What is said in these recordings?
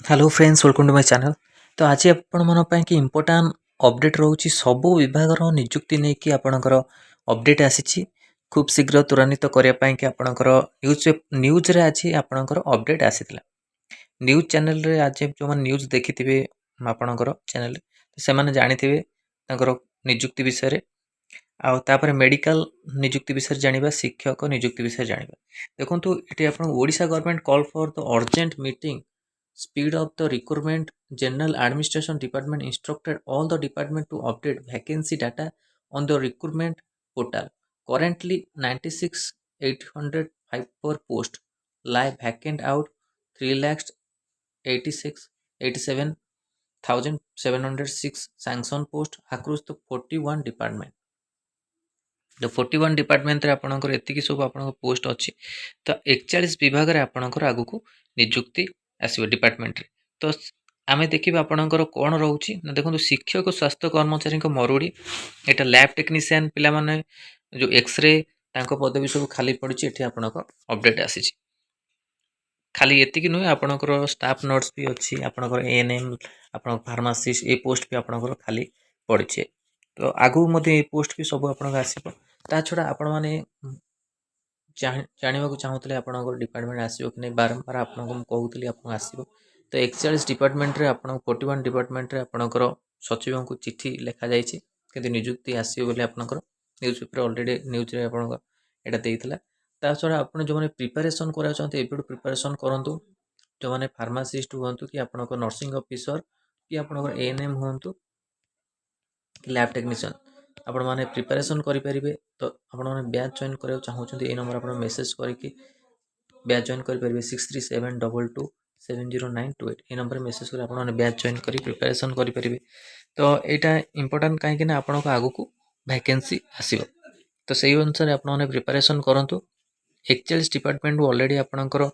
Hello friends welcome to my channel. तो आज आपण मन कि इम्पोर्टाट अपडेट रोचे सबू विभाग निजुक्ति नहीं कि आपणकर अपडेट आसी खूब शीघ्र त्वरान्वित करने कि आपणकर न्यूज रे आज आपणकर अपडेट आसीला न्यूज चैनल रे आज जो न्यूज देखिथिबे आपणकर चैनल से माने जानिथिबे तांकर निजुक्ति विषय आउे मेडिकल निजुक्ति विषय जानिबा शिक्षक निजुक्ति विषय जानिबा देखंतु एटी आपण Odisha government call for the urgent meeting speed of the recruitment. General Administration Department instructed all the department to update vacancy data on the recruitment portal. Currently 96,805 post live vacant out 3,86,87,706 sanction post across the 41 department. तो 41 department रे आपनकर एतिकी सब आपनकर post अछि तो 41 विभाग रे आपनकर आगु को नियुक्ति आसीबो डिपार्टमेंट रे। तो आमे देखिबा आपनकर कोन रहउची न देखंतु शिक्षक स्वास्थ्य कर्मचारी को मरुडी एटा लैब टेक्नीशियन पिला माने जो एक्सरे तांको पदवी सब खाली पड़िची एठी आपनकर अपडेट आसीची। खाली एतिकी नुय आपनकर स्टाफ नर्स भी अछि आपनकर एएनएम आपनकर फार्मासिस्ट ए पोस्ट भी आपनकर खाली पड़िचे। तो आगु मध्ये ए पोस्ट भी सब आपनकर आसीबो। ता छडा आपण माने जानिबा को चाहूतले आपनकर डिपार्टमेंट आसीबो कि नै बारंबार आपनको हम कहूतली आपन आसीबो। तो 41 डिपार्टमेंट रे आपन 41 डिपार्टमेंट रे आपनकर सचिवों को चिट्ठी लिखा जायछि किंतु नियुक्ति आसीबो बोले आपनकर न्यूज़ पेपर ऑलरेडी न्यूज़ रे आपनकर एटा देइतला। ता छडा आपन जो माने प्रिपरेशन करा चाहते एबेडू प्रिपरेशन करंतु जो माने फार्मासिस्ट हुंतु कि आपनकर नर्सिंग ऑफिसर कि आपनकर एएनएम हुंतु कि लैब टेक्नीशियन आपण माने प्रिपरेशन करि परिबे। तो आपण माने बैच जॉइन करे चाहउछन्ती ए नंबर आपण मेसेज करके बैच जॉइन करि परिबे 6372270928 ए नंबर मेसेज करे आपण माने बैच जॉइन करि प्रिपरेशन करि परिबे। तो एटा इंपोर्टेंट काहे कि ना आपण को आगु को वैकेंसी आसीबो। तो सेही अनुसार आपण माने प्रिपरेशन करंतु 41 डिपार्टमेंट ऑलरेडी आपणकर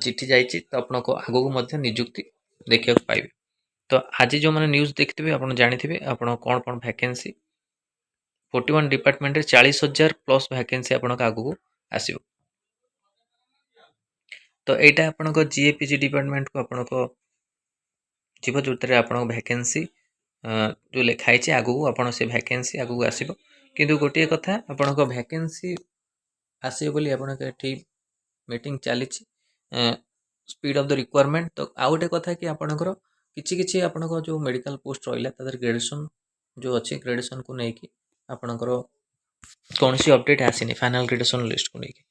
चिट्ठी जाईची तो आपण को आगु को मध्य नियुक्ति देखिया पाइबे। तो आज जो माने न्यूज़ देखथिबे आपण जानिथिबे आपण कोन वैकेंसी 41 डिपार्टमेंट रे 40,000 प्लस वैकेंसी आपन आगु को आसीबो। तो एटा आपन को जीएपीजी डिपार्टमेंट को आपन को जीव जोतरे आपन वैकेंसी जो लिखाई छै आगु को आपन से वैकेंसी आगु को आसीबो। किंतु गोटे कथा आपन को वैकेंसी आसीबो बोली आपन के एठी मीटिंग चली स्पीड ऑफ द रिक्वायरमेंट। तो आउटे कथा कि आपन को किछि किछि आपन को जो मेडिकल पोस्ट रहिला तादर ग्रेजुएशन जो अछि ग्रेजुएशन को नै कि आपनकर कौन सी अपडेट आसीनी फाइनल ग्रेजुएशन लिस्ट को लेके।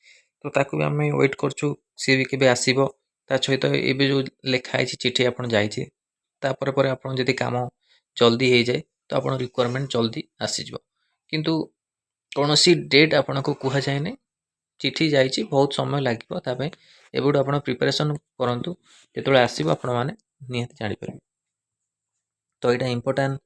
तो ताकू भी आमे वेट करछु सी भी केबे आसीबो। ता सहित एबे जो लिखाई छी चिठी आपन जाईछि ता पर आपन जदी काम जल्दी हे जाय तो आपन रिक्वायरमेंट जल्दी आसी जबो। किंतु कोनोसी डेट आपन को कुहा जाय नै चिठी जाईछि बहुत समय लागिबो। ता पे एबुड आपन प्रिपरेशन करंतु जेतोले आसीबो आपन माने नियत जानि परबे। तो एटा इंपोर्टेंट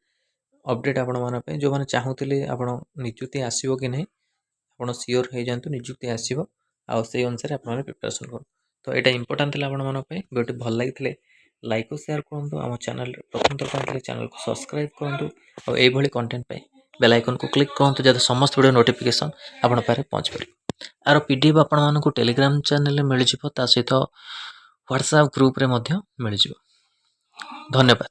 अपडेट आपण मान पे जो माने चाहूतले आपण नियुक्ति आसीबो कि नै आपण सियोर हे जानतु नियुक्ति आसीबो आ से अनुसार आपण माने प्रिपरेशन करू। तो एटा इंपोर्टेंट थिला आपण मान पे वीडियो भल लागितले लाइक और शेयर करंतु हम चैनल प्रथम थर पाइले चैनल को सब्सक्राइब करंतु और एई भली कंटेंट पे बेल आइकन को क्लिक करंतु जद समस्त वीडियो नोटिफिकेशन आपण पारे पहुंच परिबो। आरो पीडीएफ आपण मान को टेलीग्राम चैनल में मिल जिवो ता सहित व्हाट्सएप ग्रुप रे मध्य मिल जिवो। धन्यवाद।